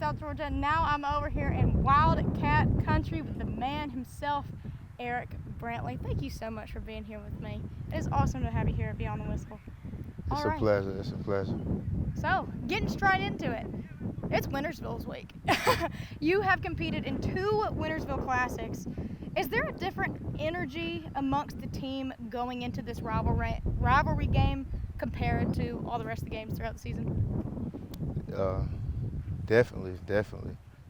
South Georgia. Now I'm over here in Wildcat country with the man himself, Eric Brantley. Thank you so much for being here with me. It is awesome to have you here at Beyond the Whistle. It's a pleasure. It's a pleasure. So, getting straight into it. It's Winnersville's week. You have competed in 2 Winnersville Classics. Is there a different energy amongst the team going into this rivalry game compared to all the rest of the games throughout the season? Definitely.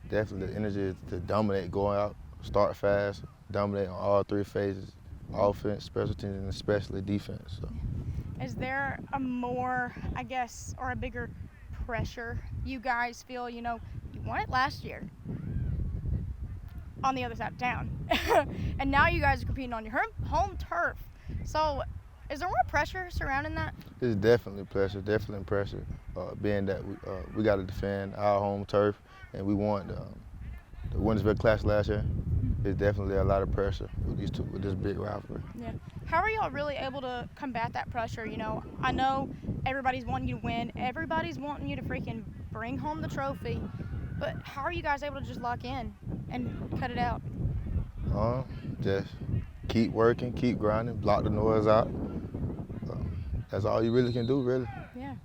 The energy is to dominate, going out, start fast, dominate on all 3 phases, offense, special teams, and especially defense. So. Is there a more, I guess, or a bigger pressure you guys feel? You know, you won it last year on the other side of town. And now you guys are competing on your home turf. So is there more pressure surrounding that? It's definitely pressure, being that we got to defend our home turf, and we won the Winnersville Classic last year. There's definitely a lot of pressure with this big rivalry. Yeah. How are y'all really able to combat that pressure? You know, I know everybody's wanting you to win. Everybody's wanting you to freaking bring home the trophy. But how are you guys able to just lock in and cut it out? Just keep working, keep grinding, block the noise out. That's all you really can do, really. Yeah.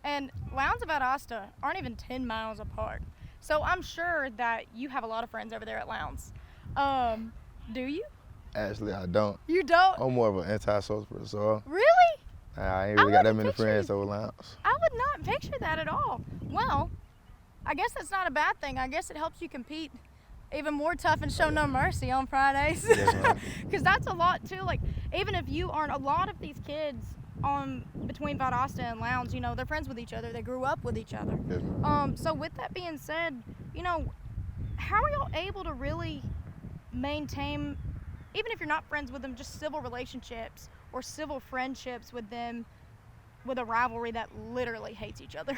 And Lowndes and Valdosta aren't even 10 miles apart. So I'm sure that you have a lot of friends over there at Lowndes. Do you? Actually, I don't. You don't? I'm more of an anti-social person, so. Really? I ain't really got that many friends over Lowndes. I would not picture that at all. Well, I guess that's not a bad thing. I guess it helps you compete even more tough and show no mercy on Fridays. Yes, because that's a lot too. Like, even if you aren't, a lot of these kids between Valdosta and Lowndes, you know, they're friends with each other. They grew up with each other. Yes, so with that being said, you know, how are y'all able to really maintain, even if you're not friends with them, just civil relationships or civil friendships with them, with a rivalry that literally hates each other?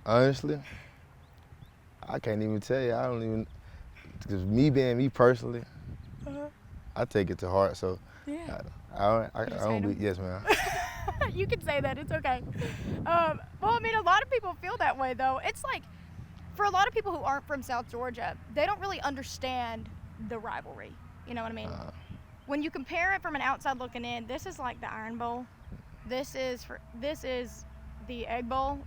Honestly, I can't even tell you. I don't even, because me being me personally, I take it to heart. So yeah. I don't be, yes, ma'am. You can say that, it's okay. Well, I mean, a lot of people feel that way though. It's like, for a lot of people who aren't from South Georgia, they don't really understand the rivalry. You know what I mean? When you compare it from an outside looking in, this is like the Iron Bowl. This is the Egg Bowl,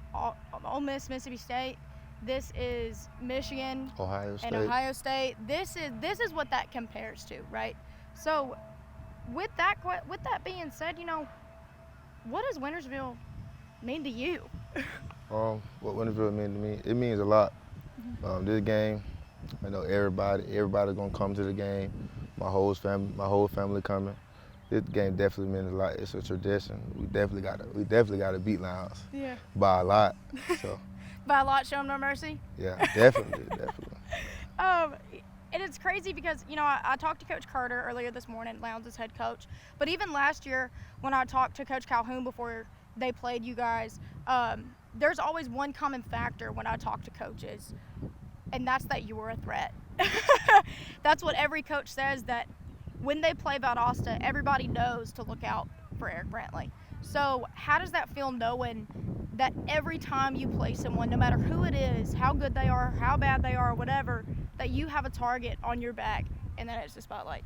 Ole Miss, Mississippi State. This is Michigan, Ohio State. And Ohio State. This is what that compares to, right? So, with that being said, you know, what does Winnersville mean to you? What Winnersville means to me, it means a lot. This game, I know everybody's gonna come to the game. My whole family coming. This game definitely means a lot. It's a tradition. We definitely gotta beat Lowndes. Yeah. By a lot. So. By a lot, show them no mercy. Yeah, definitely. And it's crazy because, you know, I talked to Coach Carter earlier this morning, Lowndes' head coach. But even last year, when I talked to Coach Calhoun before they played you guys, there's always one common factor when I talk to coaches, and that's that you were a threat. That's what every coach says, that when they play Valdosta, everybody knows to look out for Eric Brantley. So how does that feel, knowing that every time you play someone, no matter who it is, how good they are, how bad they are, whatever, that you have a target on your back and then it's the spotlight?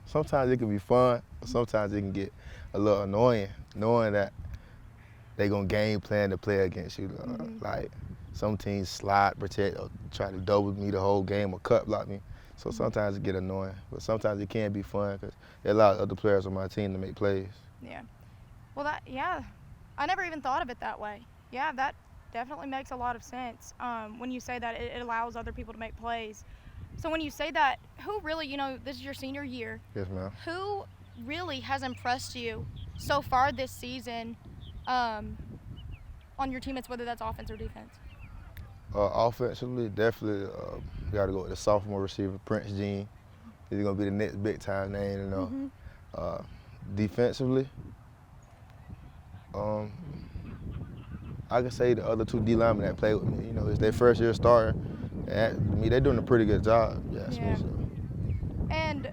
Sometimes it can be fun, but sometimes it can get a little annoying, knowing that they're going to game plan to play against you. Like, some teams slide, protect, or try to double me the whole game or cut block me. So sometimes it get annoying, but sometimes it can be fun because it allows other players on my team to make plays. Yeah. Well, I never even thought of it that way. Yeah, that definitely makes a lot of sense. When you say that, it allows other people to make plays. So when you say that, who really, you know, this is your senior year. Yes, ma'am. Who really has impressed you so far this season on your teammates, whether that's offense or defense? Offensively, definitely, we got to go with the sophomore receiver, Prince Jean. He's going to be the next big-time name, you know. Defensively, I can say the other 2 D linemen that play with me. You know, it's their first year starting. And to me, they're doing a pretty good job. Yeah. And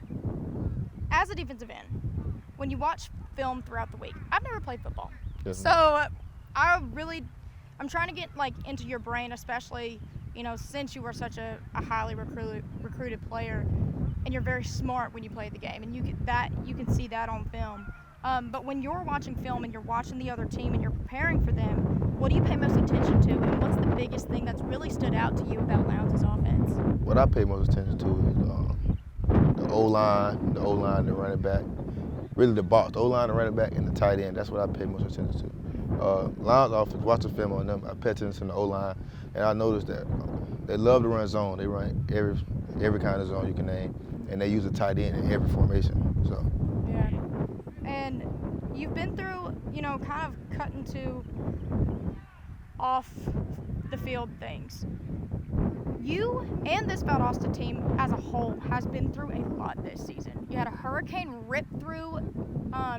as a defensive end, when you watch film throughout the week, I've never played football. Yes, so I'm I'm trying to get like into your brain, especially, you know, since you were such a highly recruited player, and you're very smart when you play the game, and you can see that on film. But when you're watching film and you're watching the other team and you're preparing for them, what do you pay most attention to, and what's the biggest thing that's really stood out to you about Lowndes' offense? What I pay most attention to is the O-line, the running back, really the box, the O-line, the running back, and the tight end. That's what I pay most attention to. Lowndes' offense, watch the film on them. I pay attention to the O-line, and I noticed that they love to run zone. They run every kind of zone you can name, and they use a tight end in every formation. So. Yeah. And you've been through, you know, kind of cutting to off the field things. You and this Valdosta team as a whole has been through a lot this season. You had a hurricane rip through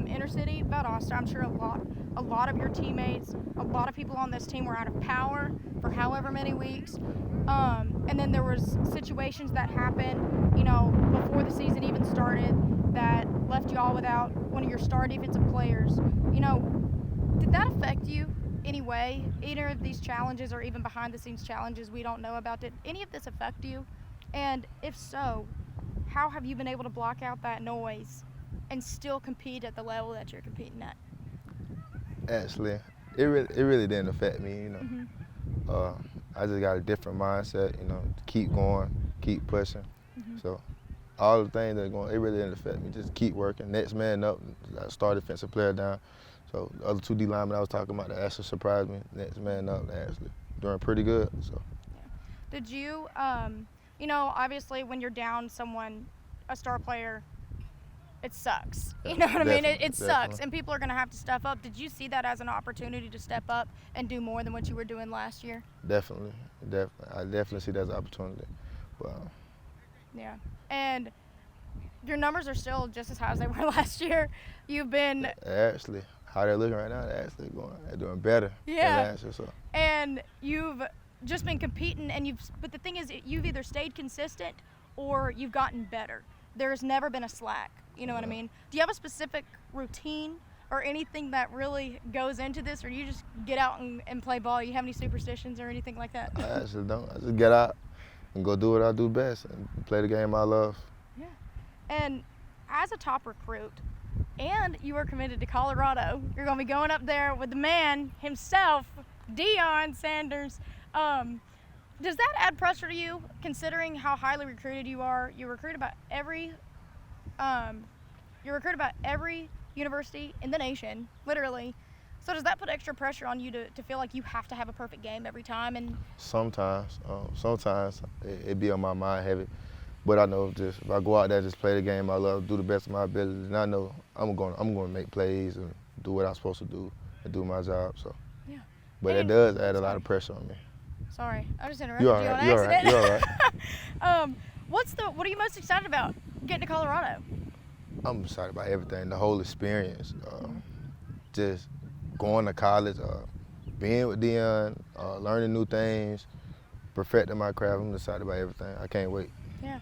inner city Valdosta. I'm sure a lot of your teammates, a lot of people on this team were out of power for however many weeks. And then there was situations that happened, you know, before the season even started that left you all without one of your star defensive players. You know, did that affect you anyway? Either of these challenges or even behind the scenes challenges we don't know about, did any of this affect you? And if so, how have you been able to block out that noise and still compete at the level that you're competing at? Actually, it really didn't affect me, you know. Mm-hmm. I just got a different mindset, you know, to keep going, keep pushing. Mm-hmm. So all the things that are going, it really didn't affect me. Just keep working, next man up, I start defensive player down. So the other two D linemen I was talking about that actually surprised me, next man up, they're actually doing pretty good. So. Yeah. Did you, you know, obviously when you're down someone, a star player, it sucks. You know what I mean? It sucks, and people are going to have to step up. Did you see that as an opportunity to step up and do more than what you were doing last year? Definitely. I definitely see that as an opportunity. But, yeah, and your numbers are still just as high as they were last year. You've been actually, how they're looking right now, they're doing better than last year. So. And you've just been competing, and but the thing is, you've either stayed consistent or you've gotten better. There's never been a slack. You know what I mean? Do you have a specific routine or anything that really goes into this, or you just get out and play ball? You have any superstitions or anything like that? I actually don't. I just get out and go do what I do best and play the game I love. Yeah. And as a top recruit, and you are committed to Colorado, you're going to be going up there with the man himself, Deion Sanders. Does that add pressure to you, considering how highly recruited you are? You recruit about every university in the nation, literally. So does that put extra pressure on you to feel like you have to have a perfect game every time? And sometimes it be on my mind heavy, but I know if I go out there, just play the game I love, do the best of my abilities, and I know I'm going to make plays and do what I'm supposed to do and do my job. So, yeah. But it does add a lot of pressure on me. Sorry, I just interrupted you on accident. You're all right. What are you most excited about getting to Colorado? I'm excited about everything, the whole experience. Just going to college, being with Deion, learning new things, perfecting my craft. I'm excited about everything. I can't wait. Yeah.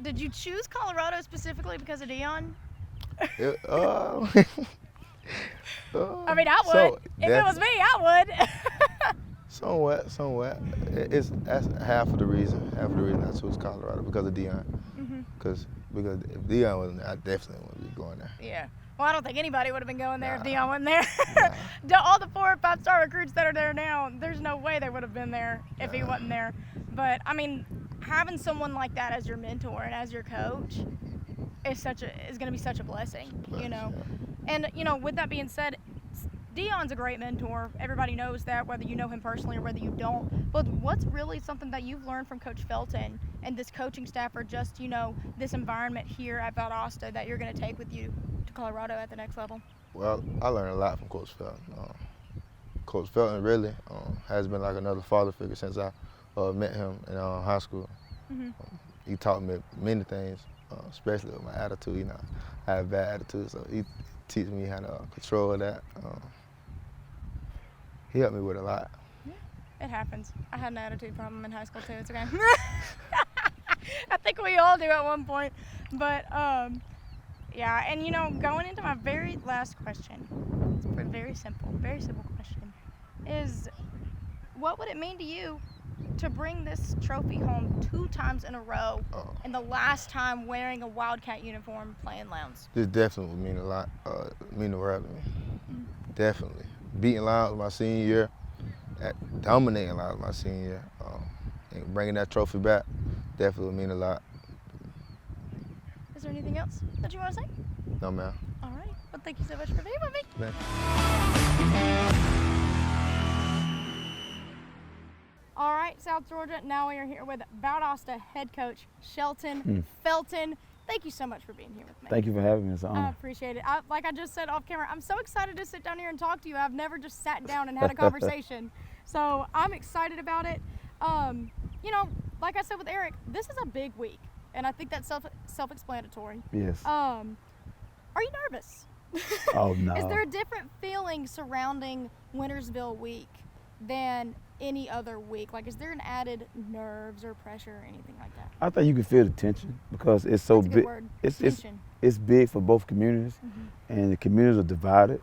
Did you choose Colorado specifically because of Deion? I mean, I would. If it was me, I would. Somewhat. That's half of the reason. Half of the reason I chose Colorado because of Deion. Mm-hmm. Because if Deion wasn't there, I definitely wouldn't be going there. Yeah. Well, I don't think anybody would have been going there if Deion wasn't there. All the 4 or 5 star recruits that are there now, there's no way they would have been there if he wasn't there. But I mean, having someone like that as your mentor and as your coach is going to be such a blessing, you know. Yeah. And you know, with that being said, Deion's a great mentor. Everybody knows that, whether you know him personally or whether you don't. But what's really something that you've learned from Coach Felton and this coaching staff, or just, you know, this environment here at Valdosta that you're going to take with you to Colorado at the next level? Well, I learned a lot from Coach Felton. Coach Felton really has been like another father figure since I met him in high school. Mm-hmm. He taught me many things, especially with my attitude. You know, I have a bad attitude, so he teach me how to control that. He helped me with a lot. Yeah, it happens. I had an attitude problem in high school too. It's okay. I think we all do at one point. But yeah, and you know, going into my very last question, it's a very simple question, is what would it mean to you to bring this trophy home 2 times in a row, and the last time wearing a Wildcat uniform playing Lowndes? This definitely would mean a lot, mean the world to me. Definitely. Beating Lowndes my senior year, dominating Lowndes my senior year, and bringing that trophy back definitely would mean a lot. Is there anything else that you want to say? No, ma'am. All right. Well, thank you so much for being with me. Thank you. All right, South Georgia, now we are here with Valdosta head coach Shelton Felton. Thank you so much for being here with me. Thank you for having me. It's an honor. I appreciate it. Like I just said off camera, I'm so excited to sit down here and talk to you. I've never just sat down and had a conversation. So I'm excited about it. You know, like I said with Eric, this is a big week, and I think that's self-explanatory. Yes. Are you nervous? Oh, no. Is there a different feeling surrounding Winnersville week than any other week? Like, is there an added nerves or pressure or anything like that? I think you can feel the tension because it's so That's a good big. word. It's big for both communities, and the communities are divided.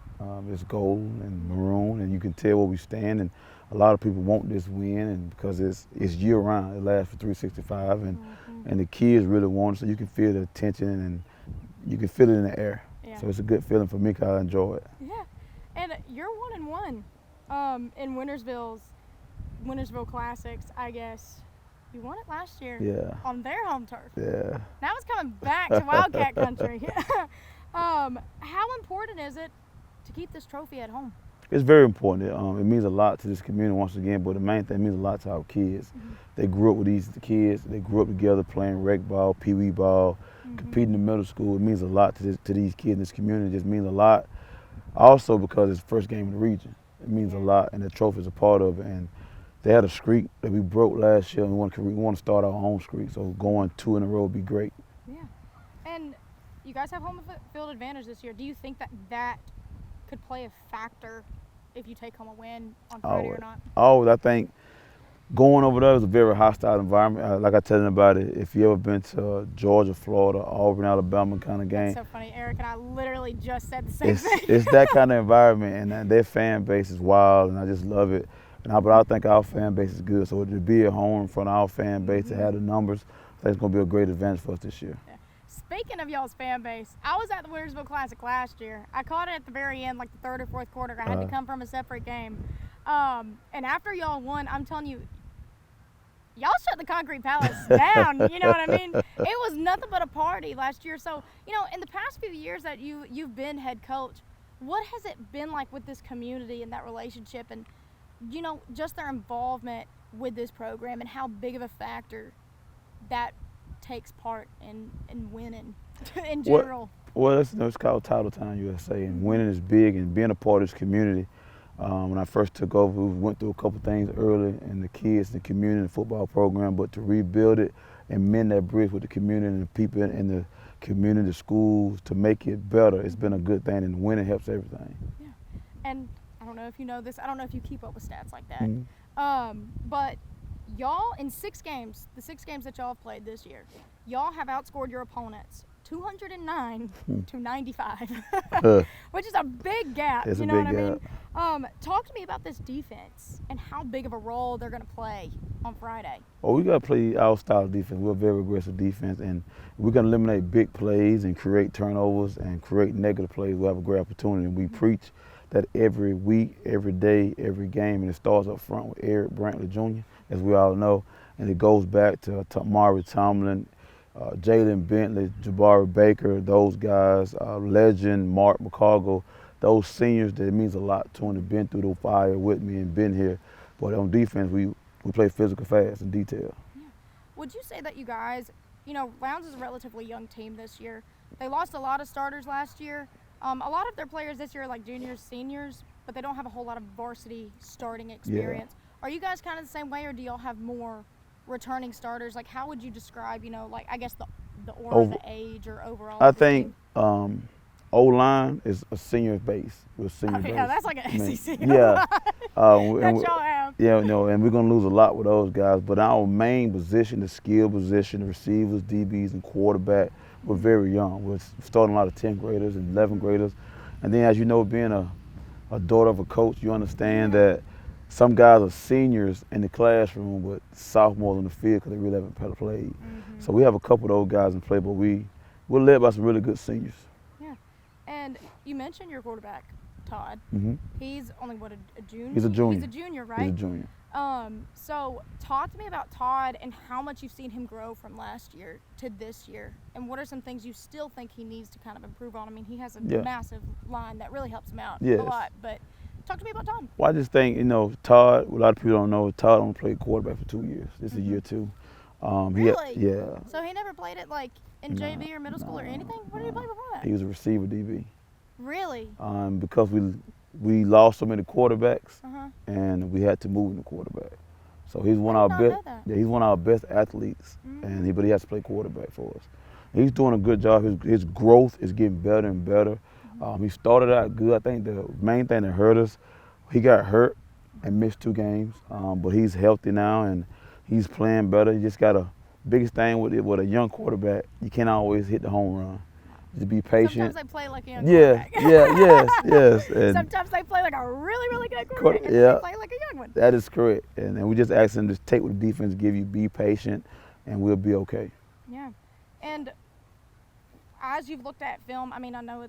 It's gold and maroon, and you can tell where we stand. And a lot of people want this win, and because it's year round, it lasts for 365, and the kids really want it. So you can feel the tension, and you can feel it in the air. Yeah. So it's a good feeling for me because I enjoy it. Yeah, and you're 1-1 in Winnersville Classics, I guess. You won it last year. Yeah. On their home turf. Yeah. Now it's coming back to Wildcat country. How important is it to keep this trophy at home? It's very important. It means a lot to this community once again, but the main thing, it means a lot to our kids. They grew up with these kids. They grew up together playing rec ball, pee-wee ball, competing in middle school. It means a lot to these kids in this community. It just means a lot also because it's the first game in the region. It means a lot, and the trophy is a part of it. And they had a streak that we broke last year, and we want to start our home streak. So going 2 in a row would be great. Yeah. And you guys have home field advantage this year. Do you think that could play a factor if you take home a win on Friday or not? Oh, I think going over there is a very hostile environment. Like I tell anybody, if you ever been to Georgia, Florida, Auburn, Alabama kind of game. That's so funny. Eric and I literally just said the same thing. It's that kind of environment, and their fan base is wild, and I just love it. But I think our fan base is good. So to be at home in front of our fan base, to have the numbers, I think it's going to be a great advantage for us this year. Yeah. Speaking of y'all's fan base, I was at the Winnersville Classic last year. I caught it at the very end, like the 3rd or 4th quarter. I had to come from a separate game. And after y'all won, I'm telling you, y'all shut the Concrete Palace down. You know what I mean? It was nothing but a party last year. So, you know, in the past few years that you've been head coach, what has it been like with this community and that relationship and, you know, just their involvement with this program and how big of a factor that takes part in winning in general? Well, it's called Title Time USA, and winning is big, and being a part of this community. When I first took over, we went through a couple things early, and the kids, the community, the football program, but to rebuild it and mend that bridge with the community and the people in the community, the schools, to make it better, it's been a good thing, and winning helps everything. Yeah, and I don't know if you know this, I don't know if you keep up with stats like that, but y'all in 6 games, the 6 games that y'all have played this year, y'all have outscored your opponents 209 to 95, which is a big gap. It's you a know big what gap. I mean? Talk to me about this defense and how big of a role they're going to play on Friday. Well, we got to play our style of defense. We're a very aggressive defense, and we're going to eliminate big plays and create turnovers and create negative plays. We'll have a great opportunity, and we preach that every week, every day, every game, and it starts up front with Eric Brantley Jr., as we all know, and it goes back to Mari Tomlin, Jalen Bentley, Jabari Baker, those guys, legend Mark McCargo, those seniors, that it means a lot to them. They've been through the fire with me and been here. But on defense, we play physical, fast, and detail. Yeah. Would you say that you guys, you know, Lowndes is a relatively young team this year. They lost a lot of starters last year. A lot of their players this year are like juniors, seniors, but they don't have a whole lot of varsity starting experience. Yeah. Are you guys kind of the same way, or do y'all have more returning starters? Like, how would you describe, you know, like, I guess the order, the age, or overall? I think O-line is a senior base. We're senior base. Yeah, that's like an SEC. Yeah. that y'all have. Yeah, you know, and we're going to lose a lot with those guys. But our main position, the skill position, the receivers, DBs, and quarterback, we're very young. We're starting a lot of 10th graders and 11th graders. And then, as you know, being a daughter of a coach, you understand that some guys are seniors in the classroom, but sophomores on the field because they really haven't played. So we have a couple of those guys in play, but we're led by some really good seniors. Yeah. And you mentioned your quarterback, Todd. He's only, what, a junior? He's a junior. He's a junior, right? He's a junior. So talk to me about Todd and how much you've seen him grow from last year to this year, and what are some things you still think he needs to kind of improve on? I mean, he has a massive line that really helps him out a lot, but talk to me about Todd. Well, I just think, Todd, a lot of people don't know, Todd only played quarterback for 2 years. This is year 2. Really? Yeah. So he never played it like in JV or middle school or anything? What did he play before that? He was a receiver DB. Really? Because we lost so many quarterbacks, and we had to move in the quarterback. So he's one of our best. Yeah, he's one of our best athletes, but he has to play quarterback for us. He's doing a good job. His growth is getting better and better. He started out good. I think the main thing that hurt us, he got hurt and missed 2 games, but he's healthy now and he's playing better. You just got biggest thing with a young quarterback, you can't always hit the home run. Just be patient. Sometimes they play like a young quarterback. Yes. And sometimes they play like a really, really good quarterback, and they play like a young one. That is correct. And we just ask them to take what the defense give you, be patient, and we'll be okay. Yeah. And as you've looked at film, I mean, I know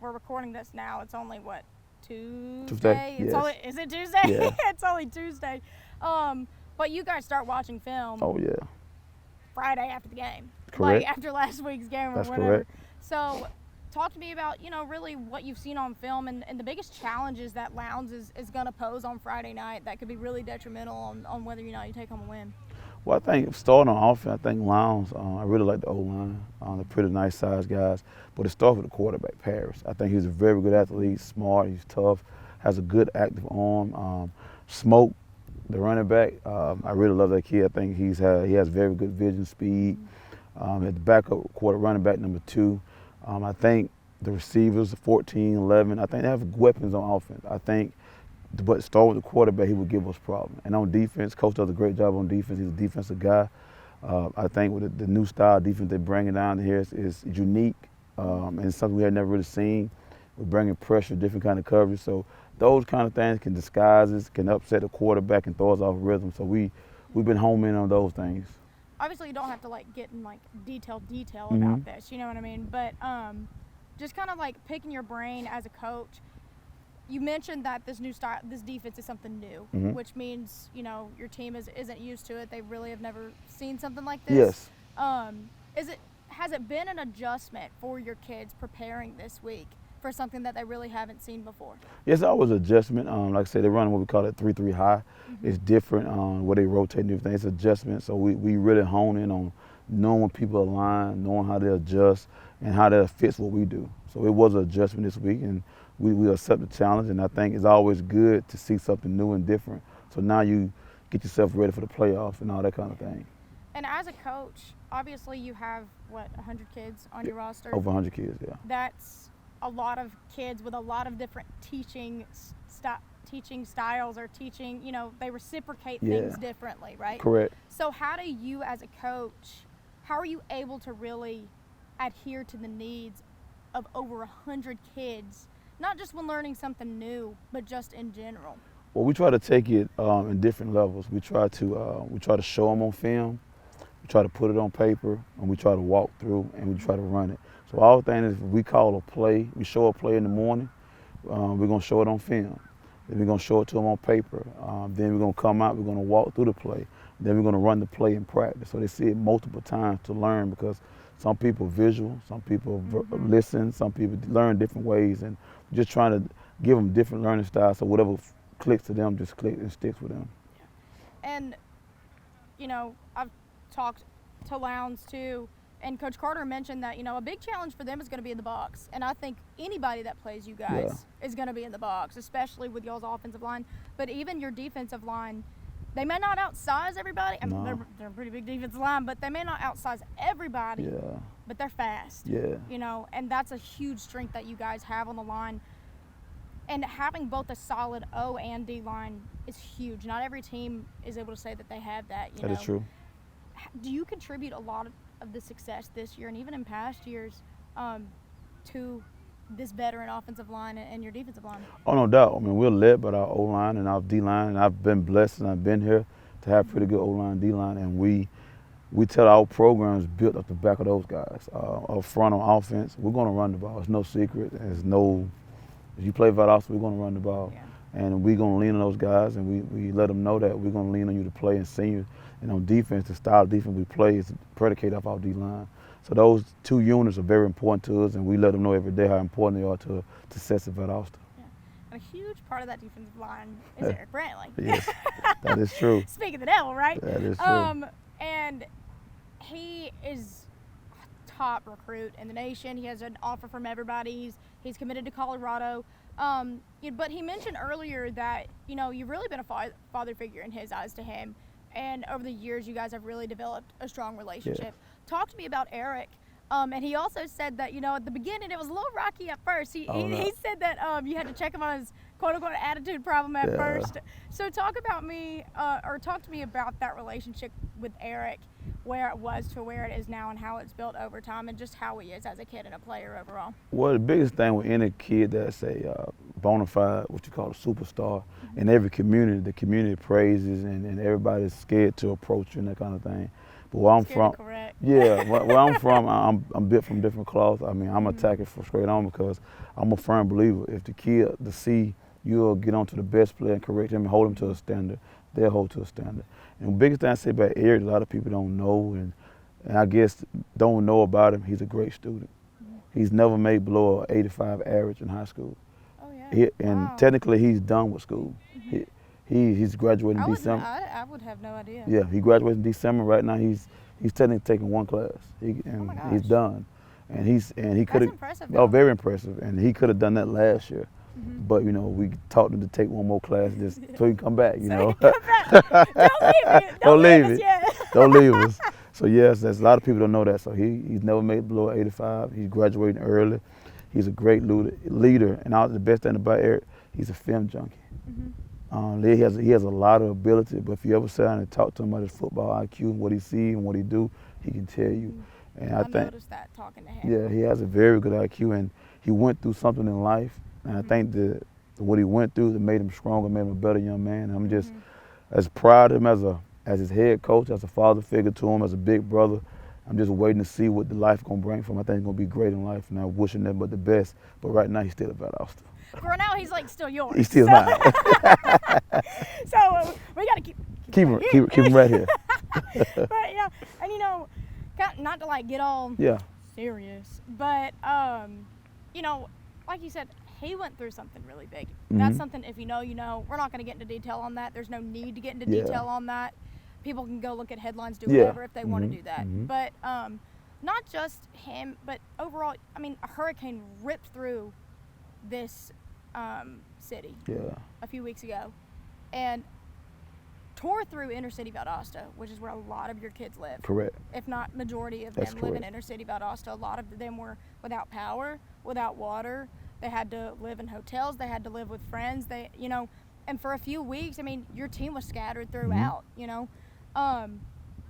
we're recording this now. It's only, what, Tuesday? Is it Tuesday? Yeah. It's only Tuesday. But you guys start watching film. Oh, yeah. Friday after the game. Correct. Like after last week's game or That's whatever. correct. So talk to me about, really what you've seen on film and the biggest challenges that Lowndes is going to pose on Friday night that could be really detrimental on whether you take home a win. Well, I think starting on offense, I think Lowndes, I really like the O-line. They're pretty nice sized guys. But it starts with the quarterback, Paris. I think he's a very good athlete, smart, he's tough, has a good active arm. Smoke, the running back, I really love that kid. I think he has very good vision, speed. At the backup running back number 2, I think the receivers, 14, 11, I think they have weapons on offense. I think, but start with the quarterback, he would give us problems. And on defense, coach does a great job on defense. He's a defensive guy. I think with the new style defense they're bringing down here is unique and it's something we had never really seen. We're bringing pressure, different kind of coverage. So those kind of things can disguise us, can upset the quarterback and throw us off rhythm. So we've been homing in on those things. Obviously, you don't have to get in detail about this, you know what I mean? But just kind of picking your brain as a coach. You mentioned that this defense is something new, which means your team isn't used to it. They really have never seen something like this. Yes. Has it been an adjustment for your kids preparing this week for something that they really haven't seen before? Yes, always adjustment. Like I said, they're running what we call it 3-3 high. It's different where they rotate and everything. It's adjustment. So we really hone in on knowing when people align, knowing how they adjust, and how that fits what we do. So it was an adjustment this week, and we accept the challenge. And I think it's always good to see something new and different. So now you get yourself ready for the playoffs and all that kind of thing. And as a coach, obviously you have, 100 kids on your roster? Over 100 kids, yeah. That's a lot of kids with a lot of different teaching styles or teaching, they reciprocate things differently, right? Correct. So how do you as a coach, how are you able to really adhere to the needs of over 100 kids, not just when learning something new, but just in general? Well, we try to take it in different levels. We try to show them on film, we try to put it on paper, and we try to walk through and we try to run it. So all thing is, we call a play, we show a play in the morning, we're gonna show it on film. Then we're gonna show it to them on paper. Then we're gonna come out, we're gonna walk through the play. Then we're gonna run the play in practice. So they see it multiple times to learn, because some people visual, some people listen, some people learn different ways, and just trying to give them different learning styles, so whatever clicks to them just clicks and sticks with them. And, I've talked to Lowndes too, and Coach Carter mentioned that, a big challenge for them is going to be in the box. And I think anybody that plays you guys is going to be in the box, especially with y'all's offensive line. But even your defensive line, they may not outsize everybody. I mean, they're a pretty big defensive line, but they may not outsize everybody, but they're fast. And that's a huge strength that you guys have on the line. And having both a solid O and D line is huge. Not every team is able to say that they have that. That is true. Do you contribute a lot of the success this year and even in past years to this veteran offensive line and your defensive line? Oh, no doubt. I mean, we're led by our O-line and our D-line, and I've been blessed and I've been here to have pretty good O-line, D-line, and we tell our programs built up the back of those guys. Up front on offense, we're going to run the ball. It's no secret. If you play Valdosta, we're going to run the ball. Yeah. And we're going to lean on those guys, and we let them know that we're going to lean on you to play and send you. And on defense, the style of defense we play is predicated off our D-line. So those two units are very important to us, and we let them know every day how important they are to success at Valdosta. Yeah. And a huge part of that defensive line is Eric Brantley. Yes, that is true. Speak of the devil, right? That is true. And he is a top recruit in the nation. He has an offer from everybody. He's committed to Colorado. But he mentioned earlier that, you've really been a father figure in his eyes to him. And over the years, you guys have really developed a strong relationship. Yeah. Talk to me about Eric. And he also said that, at the beginning, it was a little rocky at first. He said that you had to check him on his quote-unquote attitude problem at first. So talk to me about that relationship with Eric, where it was to where it is now and how it's built over time and just how he is as a kid and a player overall. Well, the biggest thing with any kid that's a bona fide, what you call a superstar, in every community, the community praises and everybody's scared to approach you and that kind of thing. But where I'm from, where I'm from, I'm built from different cloth. I mean, I'm attacking from straight on because I'm a firm believer. If the kid to see you'll get on to the best player and correct him and hold him to a standard, they'll hold to a standard. And the biggest thing I say about Eric, a lot of people don't know, and I guess don't know about him, he's a great student. He's never made below an 85 average in high school. Oh, yeah. And technically, he's done with school. He's graduating in December. I would have no idea. Yeah, he graduates in December. Right now, he's technically taking one class. He's done. And he could have. Impressive. Oh, very impressive. And he could have done that last year. But we taught him to take one more class just so he can come back. Don't leave me. Don't leave us it. yet. Don't leave us. So yes, there's a lot of people don't know that. So he's never made below 85. He's graduating early. He's a great leader. And the best thing about Eric, he's a film junkie. He has a lot of ability, but if you ever sit down and talk to him about his football IQ and what he sees and what he do, he can tell you. And I think noticed that talking to him. Yeah, he has a very good IQ, and he went through something in life, and I think that what he went through that made him stronger, made him a better young man. And I'm just as proud of him as his head coach, as a father figure to him, as a big brother. I'm just waiting to see what the life gonna bring for him. I think he's gonna be great in life, and I'm wishing nothing but the best. But right now, he's still at Valdosta. For now, he's still yours. He's still mine. So we gotta keep him right here. But yeah, and not to get all serious, but like you said, he went through something really big. That's something, if you know, we're not gonna get into detail on that. There's no need to get into detail on that. People can go look at headlines, do whatever if they want to do that. But not just him, but overall, I mean, a hurricane ripped through this city a few weeks ago and tore through inner city Valdosta, which is where a lot of your kids live. Correct. If not majority of them live in inner city Valdosta. A lot of them were without power, without water. They had to live in hotels. They had to live with friends. And for a few weeks, I mean, your team was scattered throughout.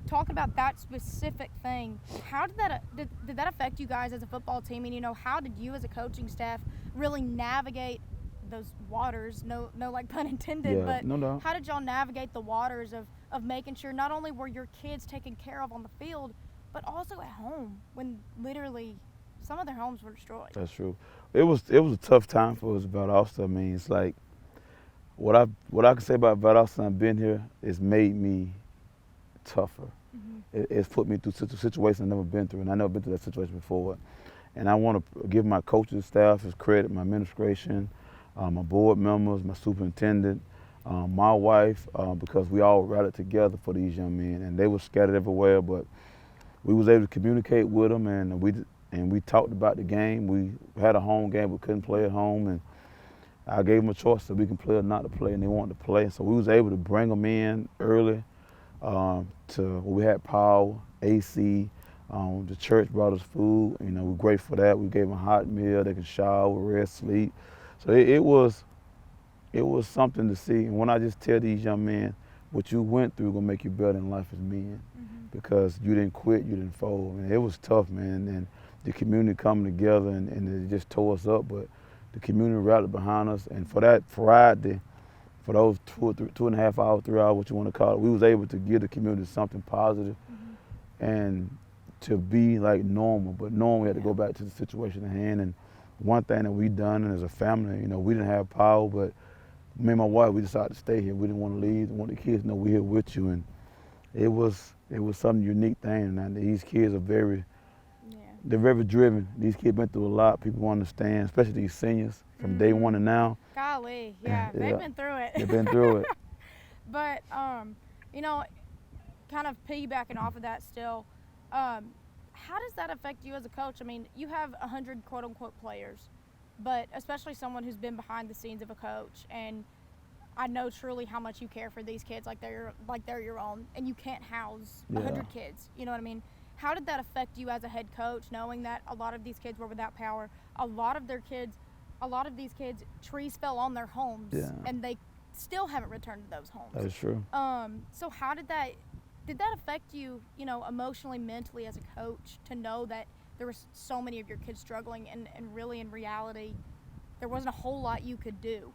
Talking about that specific thing, how did that affect you guys as a football team? And how did you as a coaching staff really navigate those waters? No pun intended, but no. how did y'all navigate the waters of making sure not only were your kids taken care of on the field, but also at home when literally some of their homes were destroyed? That's true. It was a tough time for us, Valdosta. I mean, it's like what I can say about Valdosta. I've been here. It's made me tougher. It's put me through situations I've never been through, and I've never been through that situation before. And I want to give my coaches, staff his credit, my administration, my board members, my superintendent, my wife, because we all rallied together for these young men, and they were scattered everywhere, but we was able to communicate with them, and we talked about the game. We had a home game, we couldn't play at home, and I gave them a choice that we can play or not to play, and they wanted to play. So we was able to bring them in early. We had power, AC. The church brought us food. We're grateful for that. We gave them a hot meal. They could shower, rest, sleep. So it was something to see. And when I just tell these young men, what you went through gonna make you better in life as men, because you didn't quit, you didn't fold. And it was tough, man. And the community coming together and it just tore us up, but the community rallied behind us. And for that Friday, for those 2.5 hours, 3 hours, what you want to call it, we was able to give the community something positive and to be like normal. But normal, we had to go back to the situation at hand. And one thing that we done as a family, we didn't have power, but me and my wife, we decided to stay here. We didn't want to leave. We want the kids to know we're here with you. And it was some unique thing. And these kids are they're very driven. These kids been through a lot. People understand, especially these seniors from day one to now. Golly, yeah, they've been through it. They've been through it. But, kind of piggybacking off of that still, how does that affect you as a coach? I mean, you have 100 quote-unquote players, but especially someone who's been behind the scenes of a coach, and I know truly how much you care for these kids like they're your own, and you can't house 100 kids, you know what I mean? How did that affect you as a head coach, knowing that a lot of these kids were without power? A lot of these kids, trees fell on their homes, and they still haven't returned to those homes. That's true. So how did that affect you, emotionally, mentally as a coach, to know that there were so many of your kids struggling, and really in reality, there wasn't a whole lot you could do?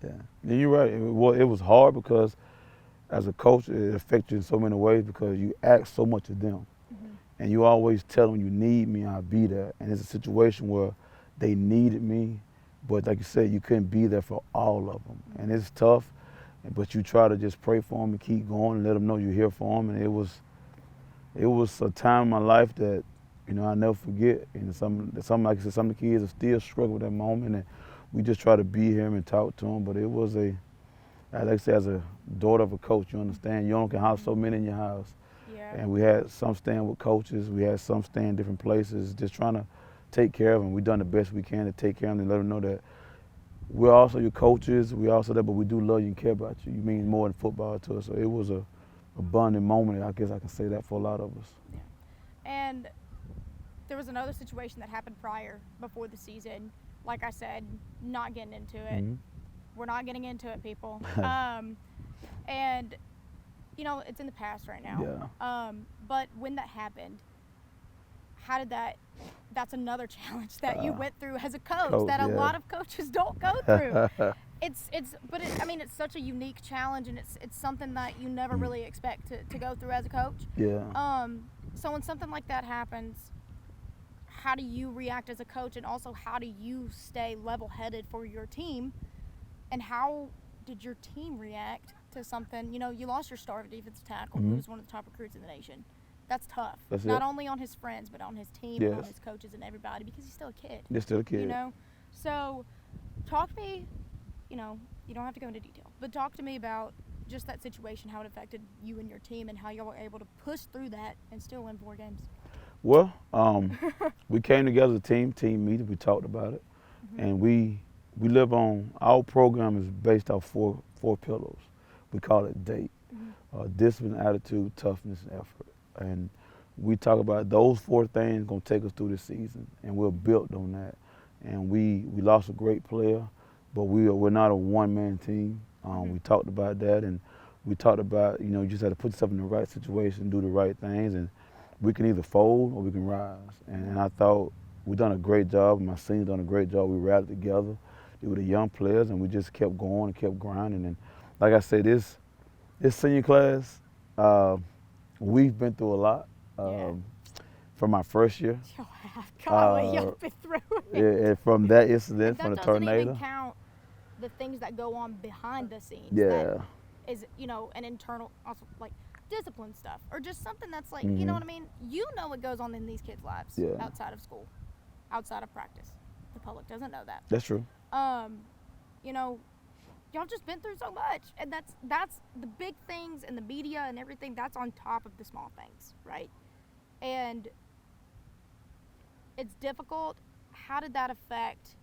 Yeah, you're right. It was hard because as a coach, it affects you in so many ways because you ask so much of them. And you always tell them, you need me, I'll be there. And it's a situation where they needed me, but like you said, you couldn't be there for all of them. And it's tough, but you try to just pray for them and keep going and let them know you're here for them. And it was a time in my life that, I'll never forget. And some like I said, some of the kids are still struggling with that moment, and we just try to be here and talk to them. But it was like I said, as a daughter of a coach, you understand, you only can house so many in your house. And we had some staying with coaches, we had some staying in different places, just trying to take care of them. We've done the best we can to take care of them and let them know that we're also your coaches, we're also there, but we do love you and care about you. You mean more than football to us. So it was a bonding moment, I guess I can say that for a lot of us. Yeah. And there was another situation that happened before the season. Like I said, not getting into it. We're not getting into it, people. And it's in the past right now. Yeah. But when that happened, how did that's another challenge that you went through as a coach that a lot of coaches don't go through. It's such a unique challenge, and it's something that you never really expect to go through as a coach. Yeah. So when something like that happens, how do you react as a coach, and also how do you stay level-headed for your team, and how did your team react to something? You lost your starting defensive tackle, who was one of the top recruits in the nation. That's tough. Not only on his friends, but on his team, and on his coaches and everybody, because he's still a kid. He's still a kid. So talk to me, you don't have to go into detail, but talk to me about just that situation, how it affected you and your team, and how y'all were able to push through that and still win 4 games. Well, we came together as a team meeting, we talked about it, and we live on, our program is based off four pillars. We call it DATE, discipline, attitude, toughness, and effort. And we talk about those 4 things going to take us through this season, and we're built on that. And we lost a great player, but we're not a one-man team. We talked about that, and we talked about, you just have to put yourself in the right situation, do the right things, and we can either fold or we can rise. And I thought we done a great job. My seniors done a great job. We rallied together. They were the young players, and we just kept going and kept grinding. And like I said, this senior class, we've been through a lot from my first year. Y'all been through it. Yeah, and from that incident, from the tornado. That doesn't even count the things that go on behind the scenes. Yeah. That is, an internal, also like discipline stuff, or just something that's like, you know what I mean? What goes on in these kids' lives outside of school, outside of practice. The public doesn't know that. That's true. Y'all just been through so much, and that's the big things and the media and everything. That's on top of the small things, right? And it's difficult. How did that affect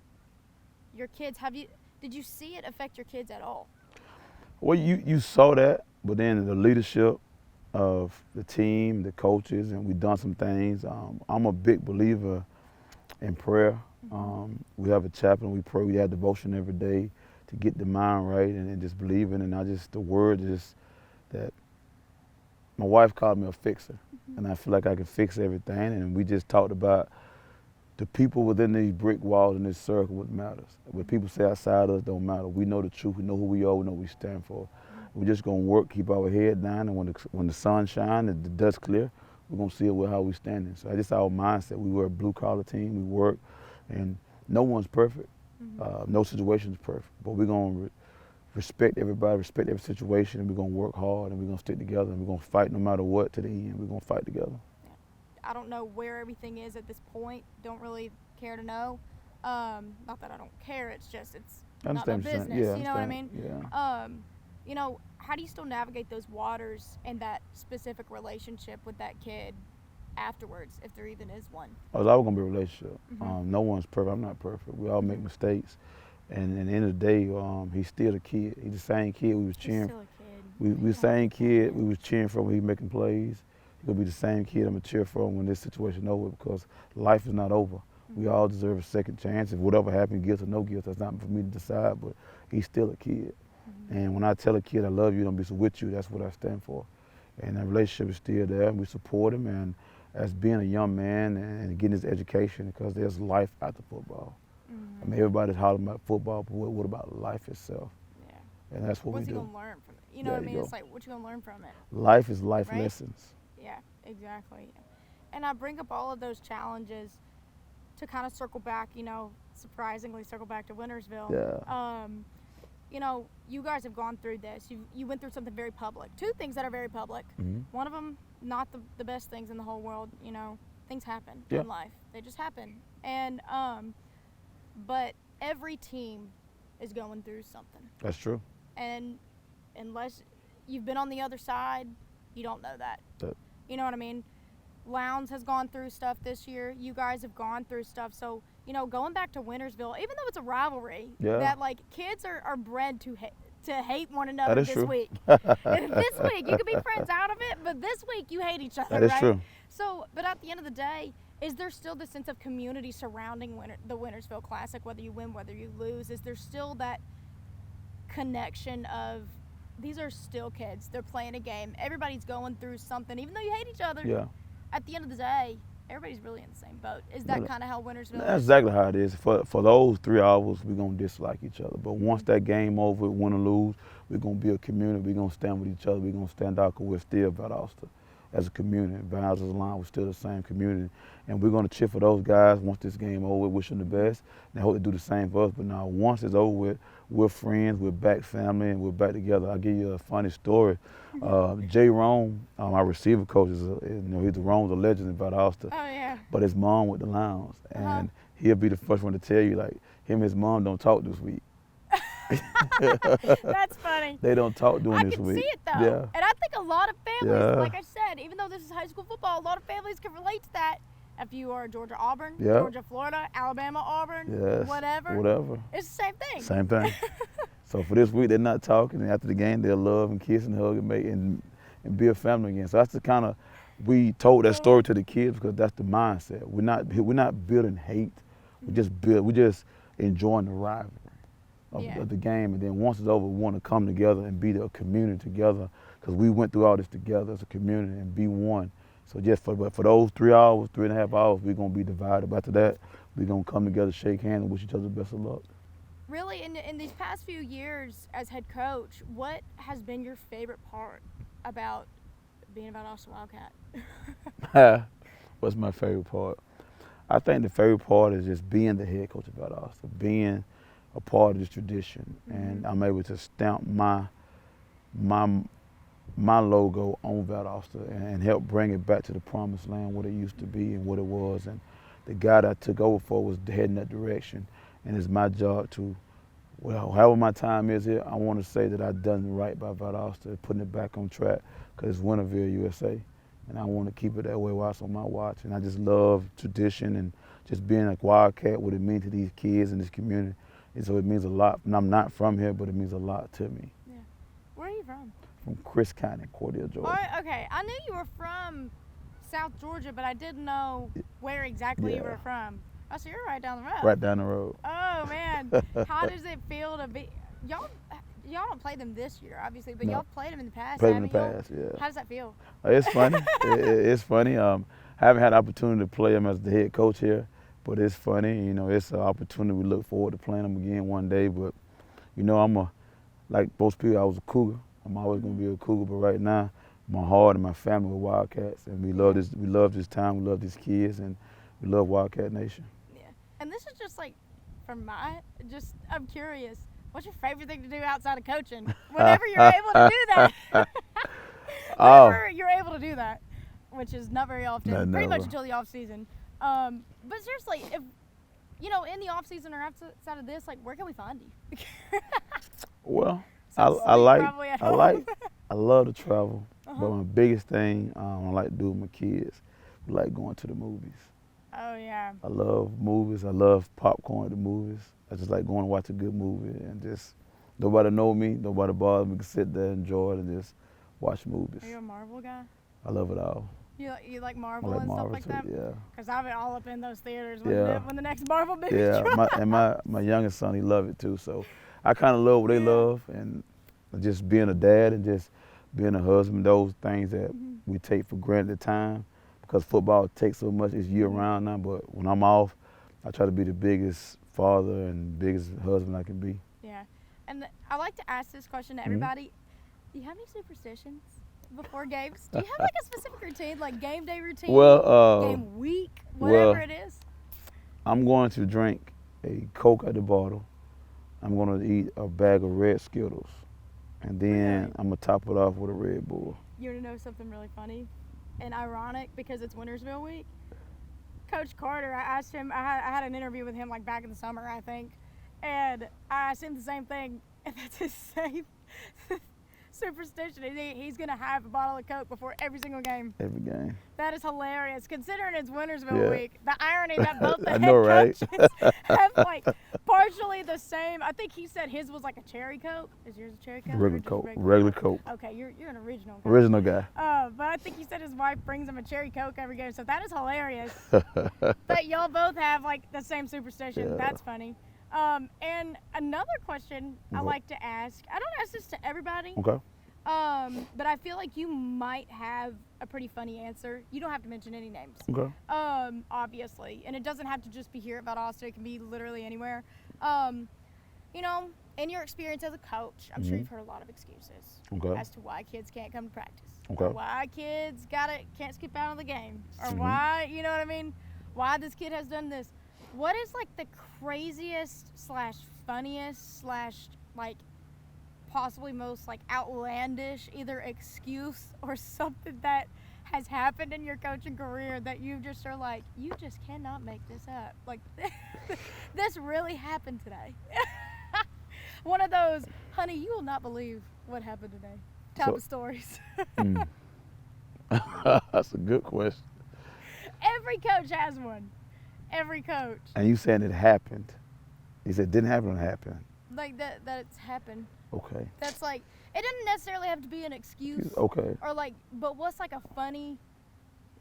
your kids? Did you see it affect your kids at all? Well, you saw that, but then the leadership of the team, the coaches, and we've done some things. I'm a big believer in prayer. We have a chaplain, we pray, we have devotion every day to get the mind right and just believing. And the word is that my wife called me a fixer, and I feel like I can fix everything. And we just talked about the people within these brick walls in this circle what matters. What people say outside us don't matter. We know the truth. We know who we are. We know what we stand for. We're just gonna work, keep our head down, and when the sun shines and the dust clear, we're gonna see how we standing. So that's our mindset. We were a blue collar team. We work, and no one's perfect. No situation is perfect. But we're gonna respect everybody, respect every situation, and we're gonna work hard, and we're gonna stick together, and we're gonna fight no matter what to the end. We're gonna fight together. I don't know where everything is at this point. Don't really care to know. Not that I don't care. It's just not my business. Yeah, you know what I mean? Yeah. You know, how do you still navigate those waters and that specific relationship with that kid afterwards, if there even is one? Oh, it's always gonna be a relationship. No one's perfect. I'm not perfect. We all make mistakes, and at the end of the day, he's still a kid. He's the same kid we was cheering. He's still a kid. We the same kid we was cheering for when he making plays. He's gonna be the same kid I'm gonna cheer for when this situation over, because life is not over. We all deserve a second chance. If whatever happened, guilt or no guilt, that's not for me to decide. But he's still a kid. And when I tell a kid I love you, I'm with you, that's what I stand for. And that relationship is still there, and we support him, and as being a young man and getting his education, because there's life after football. I mean, everybody's hollering about football, but what about life itself? Yeah. And that's what What's we do. What's he going to learn from it? You know what I mean? It's like, what you going to learn from it? Life is life right? lessons. Yeah, exactly. And I bring up all of those challenges to kind of circle back, you know, surprisingly circle back to Winnersville. Yeah. You know, you guys have gone through this. You went through something very public. Two things that are very public. One of them, not the best things in the whole world. You know, things happen in life. They just happen. And but every team is going through something. That's true. And unless you've been on the other side, you don't know that. You know what I mean? Lowndes has gone through stuff this year. You guys have gone through stuff. So, you know, going back to Winnersville, even though it's a rivalry, that, like, kids are bred to hate one another this week. This week, you could be friends out of it, but this week you hate each other, That is true. So, but at the end of the day, is there still the sense of community surrounding the Winnersville Classic, whether you win, whether you lose? Is there still that connection of these are still kids. They're playing a game. Everybody's going through something, even though you hate each other. Yeah. At the end of the day, everybody's really in the same boat. Is that kind of how Winnersville That's is? exactly how it is. For those 3 hours, we're going to dislike each other. But once that game over, win or lose, we're going to be a community. We're going to stand with each other. We're going to stand out because we're still Valdosta as a community. Valdosta's line, we're still the same community. And we're going to cheer for those guys once this game over, wish them the best. And I hope they do the same for us. But now, once it's over with, we're friends, we're back family, and we're back together. I'll give you a funny story. Jay Rome, our receiver coach, he's the Rome's a legend in Valdosta. Oh, yeah. But his mom with the Lowndes. And he'll be the first one to tell you, like, him and his mom don't talk this week. That's funny. They don't talk during this week. I can see it, though. Yeah. And I think a lot of families, like I said, even though this is high school football, a lot of families can relate to that. If you are Georgia Auburn, Georgia Florida, Alabama Auburn, whatever. It's the same thing. Same thing. So for this week, they're not talking, and after the game, they'll love and kiss and hug and be a family again. So that's the kind of, we told that story to the kids because that's the mindset. We're not building hate. We're just enjoying the rivalry of the game. And then once it's over, we want to come together and be a community together because we went through all this together as a community and be one. So just for those 3 hours, 3.5 hours, we're going to be divided. But after that, we're going to come together, shake hands, and wish each other the best of luck. Really, in these past few years as head coach, what has been your favorite part about being a Valdosta Wildcat? What's my favorite part? I think the favorite part is just being the head coach of Valdosta, being a part of this tradition. And I'm able to stamp my logo on Valdosta and help bring it back to the promised land, what it used to be and what it was. And the guy that I took over for was heading that direction. And it's my job to, however my time is here, I want to say that I've done right by Valdosta, putting it back on track because it's Winnersville, USA. And I want to keep it that way while it's on my watch. And I just love tradition and just being a Wildcat, what it means to these kids in this community. And so it means a lot. And I'm not from here, but it means a lot to me. Yeah. Where are you from? From Chris County, Cordell, Georgia. Oh, okay. I knew you were from South Georgia, but I didn't know where exactly you were from. Oh, so you're right down the road. Right down the road. Oh, man. How does it feel to be – y'all don't play them this year, obviously, but y'all played them in the past. Played them in the past, yeah. How does that feel? It's funny. It's funny. I haven't had the opportunity to play them as the head coach here, But it's funny, you know, it's an opportunity. We look forward to playing them again one day. But, you know, like most people, I was a Cougar. I'm always going to be a Cougar. But right now, my heart and my family were Wildcats. And we love this time, we love these kids, and we love Wildcat Nation. Yeah. And this is just like, I'm curious, what's your favorite thing to do outside of coaching? Whenever you're able to do that. Whenever you're able to do that, which is not very often, pretty much until the off season. But seriously, if you know, in the off season or outside of this, like, where can we find you? Well, I love to travel, but my biggest thing I like to do with my kids, we like going to the movies. Oh yeah. I love movies. I love popcorn at the movies. I just like going to watch a good movie and just nobody know me, nobody bother me. We can sit there, enjoy it, and just watch movies. Are you a Marvel guy? I love it all. You like Marvel I like and Marvel stuff like too, that? yeah. Because I've been all up in those theaters when the next Marvel movie My youngest son, he love it too. So I kind of love what they love, and just being a dad and just being a husband, those things that we take for granted at time, because football takes so much, it's year round now, but when I'm off, I try to be the biggest father and biggest husband I can be. Yeah, and I like to ask this question to everybody. Do you have any superstitions before games? Do you have like a specific routine, like game day routine, game week, whatever it is? I'm going to drink a Coke at the bottle. I'm going to eat a bag of red Skittles. And then I'm going to top it off with a Red Bull. You want to know something really funny and ironic because it's Winnersville week? Coach Carter, I asked him, I had an interview with him like back in the summer, I think. And I asked him the same thing. And that's his same superstition. He's going to have a bottle of Coke before every single game. Every game. That is hilarious, considering it's Winnersville week. The irony that both the head right? coaches have like partially the same. I think he said his was like a cherry Coke. Is yours a cherry Coke? Regular Coke. Okay, you're an original guy. Original guy. But I think he said his wife brings him a cherry Coke every game, so that is hilarious. But y'all both have like the same superstition. Yeah. That's funny. And another question I like to ask, I don't ask this to everybody. Okay. But I feel like you might have a pretty funny answer. You don't have to mention any names. Okay. Obviously. And it doesn't have to just be here at Valdosta. It can be literally anywhere. You know, in your experience as a coach, I'm sure you've heard a lot of excuses as to why kids can't come to practice. Okay. Or why kids can't skip out of the game. Or why, you know what I mean? Why this kid has done this. What is like the craziest / funniest / like possibly most like outlandish either excuse or something that has happened in your coaching career that you just are like, you just cannot make this up. Like this really happened today. One of those, honey, you will not believe what happened today type of stories. That's a good question. Every coach has one. Every coach. And you saying it happened. You said it didn't happen, it happened. Like that it's happened. Okay. That's like, it doesn't necessarily have to be an excuse. Okay. Or like, but what's like a funny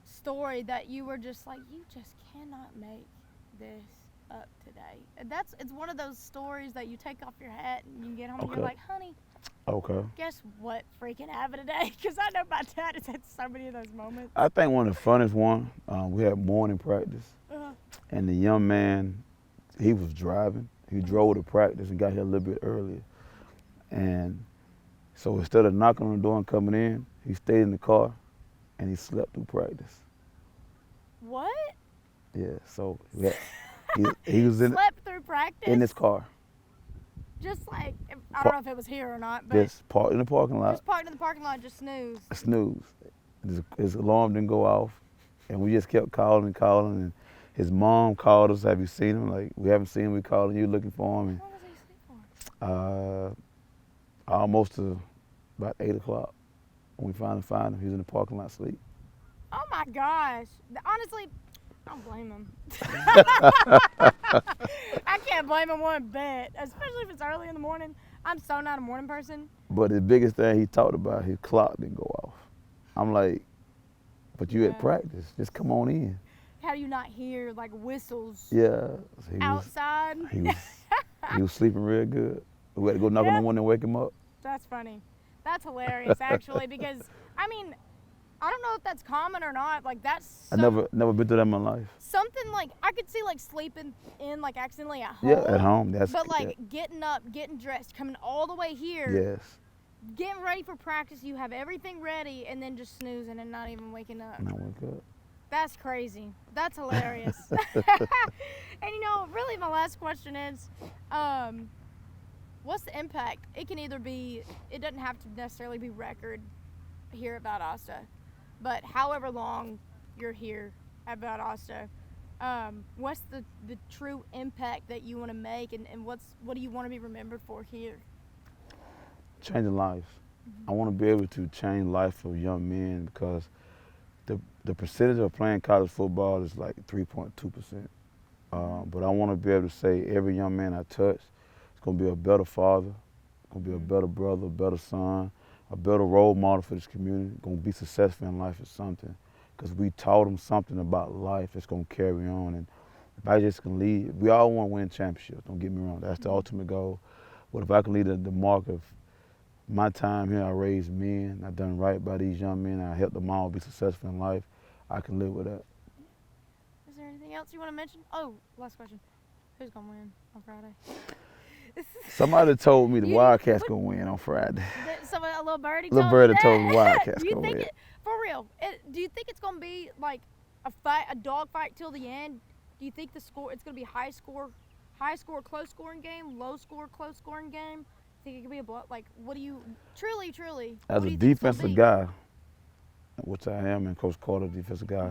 story that you were just like, you just cannot make this up today. And it's one of those stories that you take off your hat and you get home and you're like, honey, guess what freaking happened today? Because I know my dad has had so many of those moments. I think one of the funniest one, we had morning practice. And the young man, he was driving. He drove to practice and got here a little bit earlier. And so instead of knocking on the door and coming in, he stayed in the car and he slept through practice. What? Yeah, so he was slept through practice? In his car. Just like, I don't know if it was here or not, but just parked in the parking lot. Just parked in the parking lot, just snooze. Snooze. His alarm didn't go off. And we just kept calling and calling. And his mom called us, have you seen him? Like, we haven't seen him, we calling you looking for him. And, how long was he asleep for? Almost to about 8 o'clock. When we finally found him, he was in the parking lot asleep. Oh my gosh. Honestly, I don't blame him. I can't blame him one bit, especially if it's early in the morning. I'm so not a morning person. But the biggest thing he talked about, his clock didn't go off. I'm like, but you at practice, just come on in. How do you not hear like whistles? Yeah. Outside? He was sleeping real good. We had to go knock on the window and wake him up. That's funny. That's hilarious, actually, because, I mean, I don't know if that's common or not. Like, that's... I never been through that in my life. Something even like I could see like sleeping in like accidentally at home. Yeah, at home. But like getting up, getting dressed, coming all the way here. Yes. Getting ready for practice, you have everything ready, and then just snoozing and not even waking up. Not wake up. That's crazy. That's hilarious. And really my last question is, what's the impact? It can either be, it doesn't have to necessarily be record here at Valdosta, but however long you're here at Valdosta, what's the true impact that you want to make, and what do you want to be remembered for here? Changing lives. I want to be able to change life of young men because the percentage of playing college football is like 3.2%. But I want to be able to say every young man I touch is going to be a better father, going to be a better brother, a better son, a better role model for this community, going to be successful in life or something. Because we taught them something about life that's going to carry on. And if I just can lead, we all want to win championships, don't get me wrong. That's the ultimate goal. But if I can lead the mark of my time here, I raised men, I've done right by these young men, I helped them all be successful in life, I can live with that. Is there anything else you want to mention? Oh, last question. Who's going to win on Friday? Somebody told me the Wildcats going to win on Friday. A little birdie Little birdie told me the Wildcats Do you going to think win. for real, do you think it's going to be like a dog fight till the end? Do you think it's going to be high score, close scoring game, low score, close scoring game? Think it could be a blow? Like, what do you truly? As a defensive guy, which I am, and Coach Carter, defensive guy,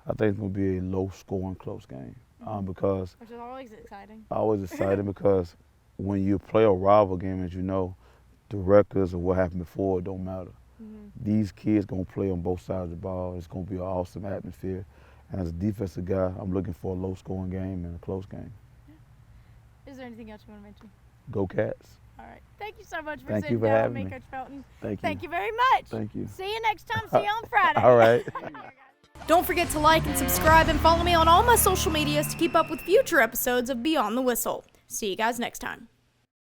I think it's going to be a low-scoring, close game because which is always exciting. Always exciting because when you play a rival game, as you know, the records of what happened before don't matter. These kids going to play on both sides of the ball. It's going to be an awesome atmosphere. And as a defensive guy, I'm looking for a low-scoring game and a close game. Is there anything else you want to mention? Go Cats. All right. Thank you so much for Thank sitting you for down with having me, me. Coach Felton. Thank you. Thank you very much. Thank you. See you next time. See you on Friday. All right. Don't forget to like and subscribe and follow me on all my social medias to keep up with future episodes of Beyond the Whistle. See you guys next time.